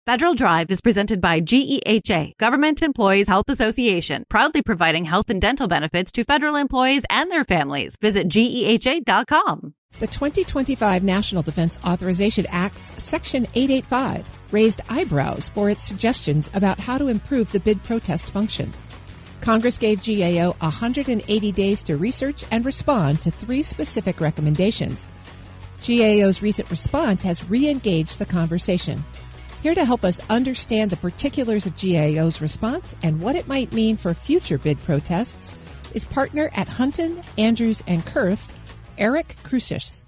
Federal Drive is presented by GEHA, Government Employees Health Association, proudly providing health and dental benefits to federal employees and their families. Visit GEHA.com. The 2025 National Defense Authorization Act's Section 885 raised eyebrows for its suggestions about how to improve the bid protest function. Congress gave GAO 180 days to research and respond to 3 specific recommendations. GAO's recent response has reengaged the conversation. Here to help us understand the particulars of GAO's response and what it might mean for future bid protests is partner at Hunton, Andrews & Kurth, Eric Crusius.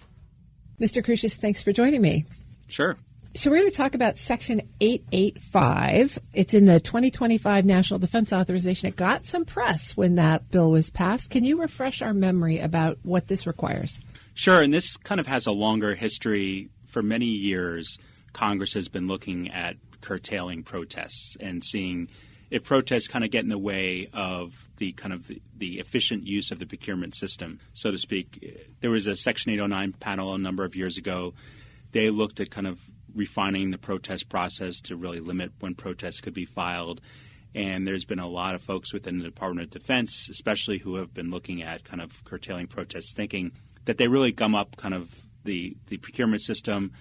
Mr. Crusius, thanks for joining me. Sure. So we're going to talk about Section 885. It's in the 2025 National Defense Authorization. It got some press when that bill was passed. Can you refresh our memory about what this requires? Sure, and this kind of has a longer history. For many years, Congress has been looking at curtailing protests and seeing if protests kind of get in the way of the efficient use of the procurement system, so to speak. There was a Section 809 panel a number of years ago. They looked at kind of refining the protest process to really limit when protests could be filed. And there's been a lot of folks within the Department of Defense, especially who have been looking at kind of curtailing protests, thinking that they really gum up kind of the procurement system,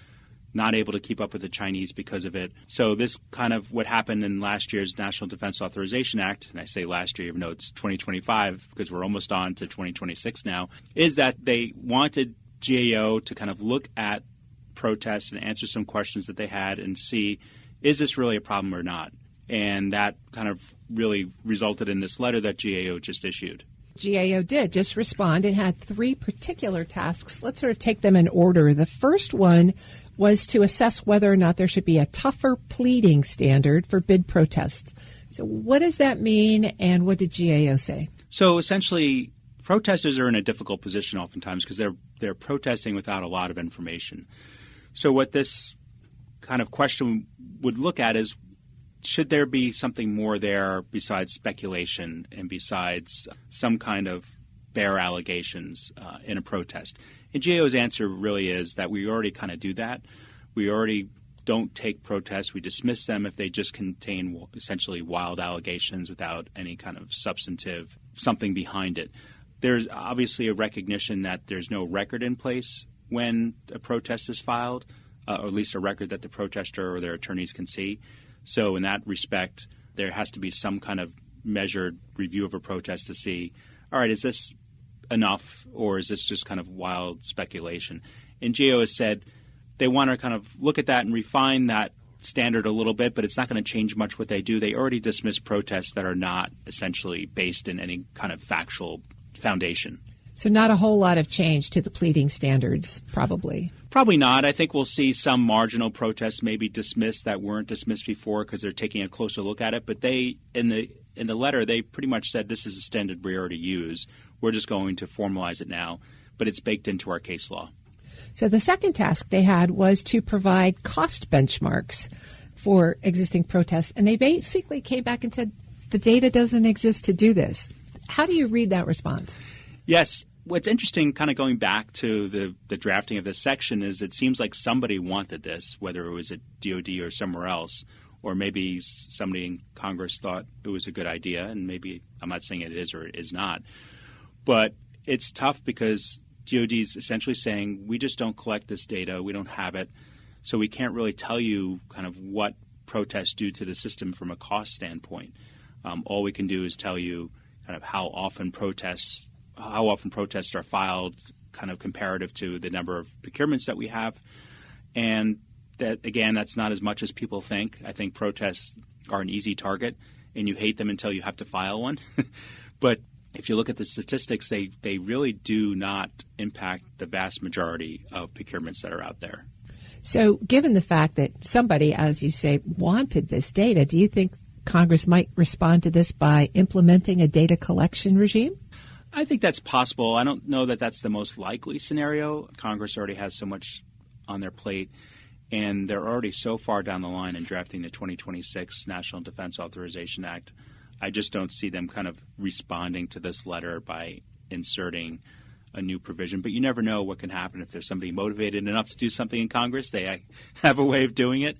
not able to keep up with the Chinese because of it. So this kind of what happened in last year's National Defense Authorization Act, and I say last year even though it's 2025 because we're almost on to 2026 now, is that they wanted GAO to kind of look at protests and answer some questions that they had and see, is this really a problem or not? And that kind of really resulted in this letter that GAO just issued. GAO did just respond and had 3 particular tasks. Let's sort of take them in order. The first one was to assess whether or not there should be a tougher pleading standard for bid protests. So what does that mean, and what did GAO say? So essentially, protesters are in a difficult position oftentimes because they're protesting without a lot of information. So what this kind of question would look at is, should there be something more there besides speculation and besides some kind of bare allegations in a protest? And GAO's answer really is that we already kind of do that. We already don't take protests. We dismiss them if they just contain essentially wild allegations without any kind of substantive something behind it. There's obviously a recognition that there's no record in place when a protest is filed, or at least a record that the protester or their attorneys can see. So in that respect, there has to be some kind of measured review of a protest to see, all right, is this enough or is this just kind of wild speculation? And GAO has said they want to kind of look at that and refine that standard a little bit, but it's not going to change much what they do. They already dismiss protests that are not essentially based in any kind of factual foundation. So not a whole lot of change to the pleading standards, probably. Probably not. I think we'll see some marginal protests maybe dismissed that weren't dismissed before because they're taking a closer look at it. But they, in the letter, they pretty much said this is a standard we already use. We're just going to formalize it now, but it's baked into our case law. So the second task they had was to provide cost benchmarks for existing protests. And they basically came back and said the data doesn't exist to do this. How do you read that response? Yes. What's interesting, kind of going back to the drafting of this section, is it seems like somebody wanted this, whether it was at DOD or somewhere else, or maybe somebody in Congress thought it was a good idea, and maybe I'm not saying it is or it is not. But it's tough because DOD is essentially saying, we just don't collect this data, we don't have it, so we can't really tell you kind of what protests do to the system from a cost standpoint. All we can do is tell you kind of how often protests are filed, kind of comparative to the number of procurements that we have. And that, again, that's not as much as people think. I think protests are an easy target, and you hate them until you have to file one. But if you look at the statistics, they really do not impact the vast majority of procurements that are out there. So given the fact that somebody, as you say, wanted this data, do you think Congress might respond to this by implementing a data collection regime? I think that's possible. I don't know that that's the most likely scenario. Congress already has so much on their plate, and they're already so far down the line in drafting the 2026 National Defense Authorization Act. I just don't see them kind of responding to this letter by inserting a new provision. But you never know what can happen if there's somebody motivated enough to do something in Congress. They have a way of doing it.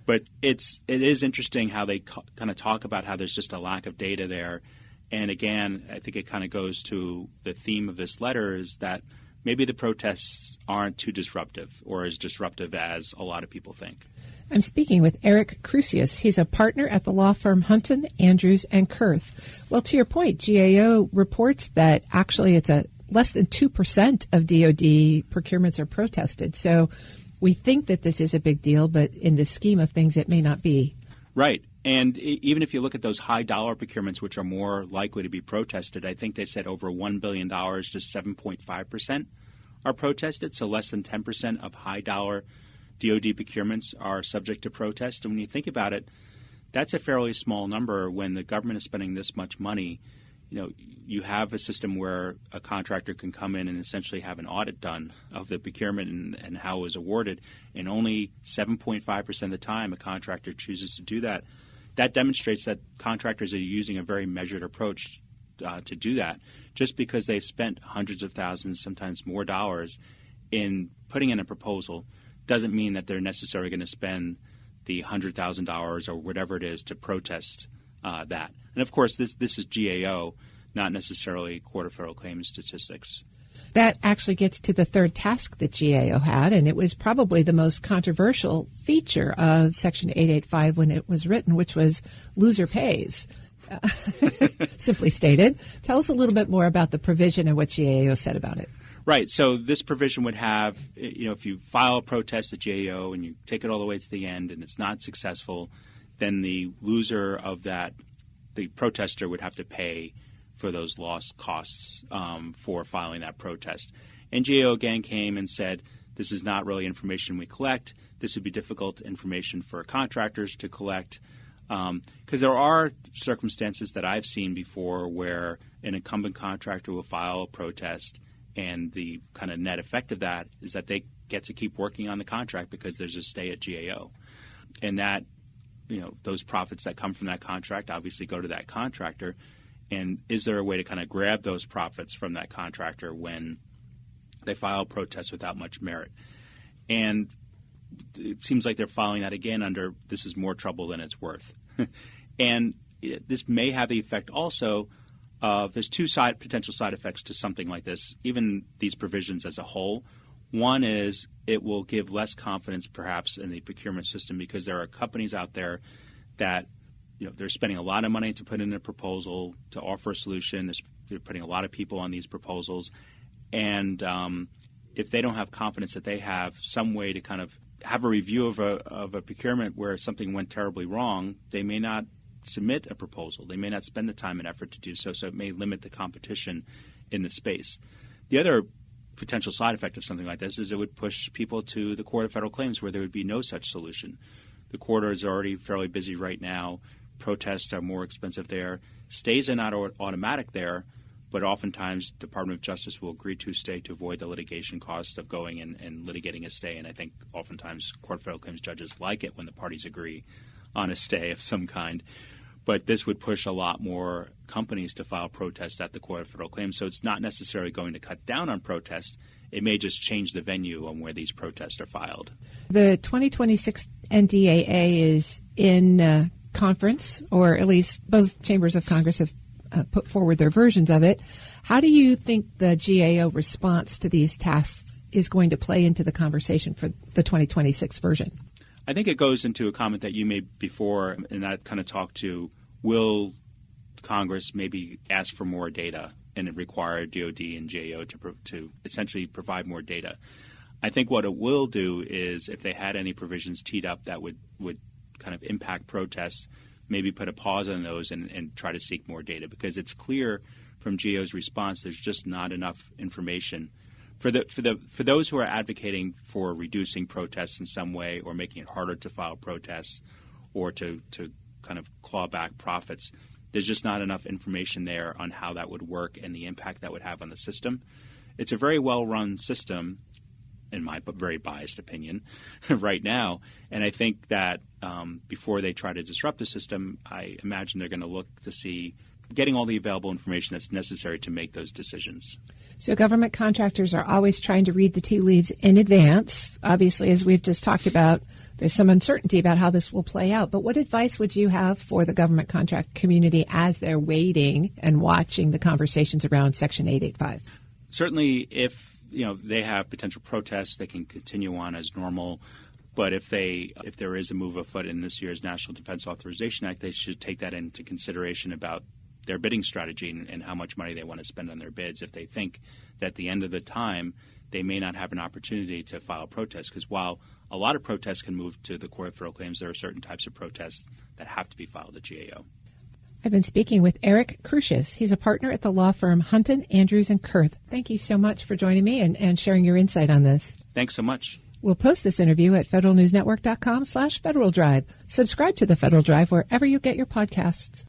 But it is interesting how they kind of talk about how there's just a lack of data there. And again, I think it kind of goes to the theme of this letter is that maybe the protests aren't too disruptive or as disruptive as a lot of people think. I'm speaking with Eric Crusius. He's a partner at the law firm Hunton, Andrews, and Kurth. Well, to your point, GAO reports that actually it's less than 2% of DOD procurements are protested. So we think that this is a big deal, but in the scheme of things, it may not be. Right. And even if you look at those high-dollar procurements, which are more likely to be protested, I think they said over $1 billion, just 7.5% are protested, so less than 10% of high-dollar DOD procurements are subject to protest. And when you think about it, that's a fairly small number when the government is spending this much money. You know, you have a system where a contractor can come in and essentially have an audit done of the procurement and how it was awarded, and only 7.5% of the time a contractor chooses to do that. That demonstrates that contractors are using a very measured approach to do that. Just because they've spent hundreds of thousands, sometimes more dollars in putting in a proposal doesn't mean that they're necessarily going to spend the $100,000 or whatever it is to protest that. And of course, this is GAO, not necessarily Court of Federal Claims statistics. That actually gets to the third task that GAO had, and it was probably the most controversial feature of Section 885 when it was written, which was loser pays. Simply stated. Tell us a little bit more about the provision and what GAO said about it. Right. So this provision would have, if you file a protest at GAO and you take it all the way to the end and it's not successful, then the loser of that, the protester would have to pay for those lost costs for filing that protest. And GAO again came and said, this is not really information we collect. This would be difficult information for contractors to collect. Because there are circumstances that I've seen before where an incumbent contractor will file a protest and the kind of net effect of that is that they get to keep working on the contract because there's a stay at GAO. And that, those profits that come from that contract obviously go to that contractor. And is there a way to kind of grab those profits from that contractor when they file a protest without much merit? And it seems like they're filing that again under this is more trouble than it's worth. And this may have the effect also of there's two potential side effects to something like this, even these provisions as a whole. One is it will give less confidence perhaps in the procurement system because there are companies out there that they're spending a lot of money to put in a proposal to offer a solution. They're putting a lot of people on these proposals. And if they don't have confidence that they have some way to kind of have a review of a procurement where something went terribly wrong, they may not submit a proposal. They may not spend the time and effort to do so, so it may limit the competition in the space. The other potential side effect of something like this is it would push people to the Court of Federal Claims where there would be no such solution. The court is already fairly busy right now. Protests are more expensive there. Stays are not automatic there, but oftentimes Department of Justice will agree to stay to avoid the litigation costs of going and litigating a stay. And I think oftentimes Court of Federal Claims judges like it when the parties agree on a stay of some kind. But this would push a lot more companies to file protests at the Court of Federal Claims. So it's not necessarily going to cut down on protests. It may just change the venue on where these protests are filed. The 2026 NDAA is in conference, or at least both chambers of Congress have put forward their versions of it. How do you think the GAO response to these tasks is going to play into the conversation for the 2026 version? I think it goes into a comment that you made before, and that kind of talked to, will Congress maybe ask for more data and require DOD and GAO to essentially provide more data? I think what it will do is if they had any provisions teed up that would kind of impact protests, maybe put a pause on those and try to seek more data, because it's clear from GAO's response there's just not enough information. For those who are advocating for reducing protests in some way or making it harder to file protests or to kind of claw back profits, there's just not enough information there on how that would work and the impact that would have on the system. It's a very well-run system, in my very biased opinion, right now. And I think that before they try to disrupt the system, I imagine they're going to look to see getting all the available information that's necessary to make those decisions. So government contractors are always trying to read the tea leaves in advance. Obviously, as we've just talked about, there's some uncertainty about how this will play out. But what advice would you have for the government contract community as they're waiting and watching the conversations around Section 885? Certainly, if they have potential protests, they can continue on as normal. But if there is a move afoot in this year's National Defense Authorization Act, they should take that into consideration about their bidding strategy and how much money they want to spend on their bids. If they think that at the end of the time they may not have an opportunity to file a protest, because while a lot of protests can move to the Court of Federal Claims, there are certain types of protests that have to be filed at GAO. I've been speaking with Eric Crucius. He's a partner at the law firm Hunton, Andrews & Kurth. Thank you so much for joining me and sharing your insight on this. Thanks so much. We'll post this interview at federalnewsnetwork.com/Federal Drive. Subscribe to the Federal Drive wherever you get your podcasts.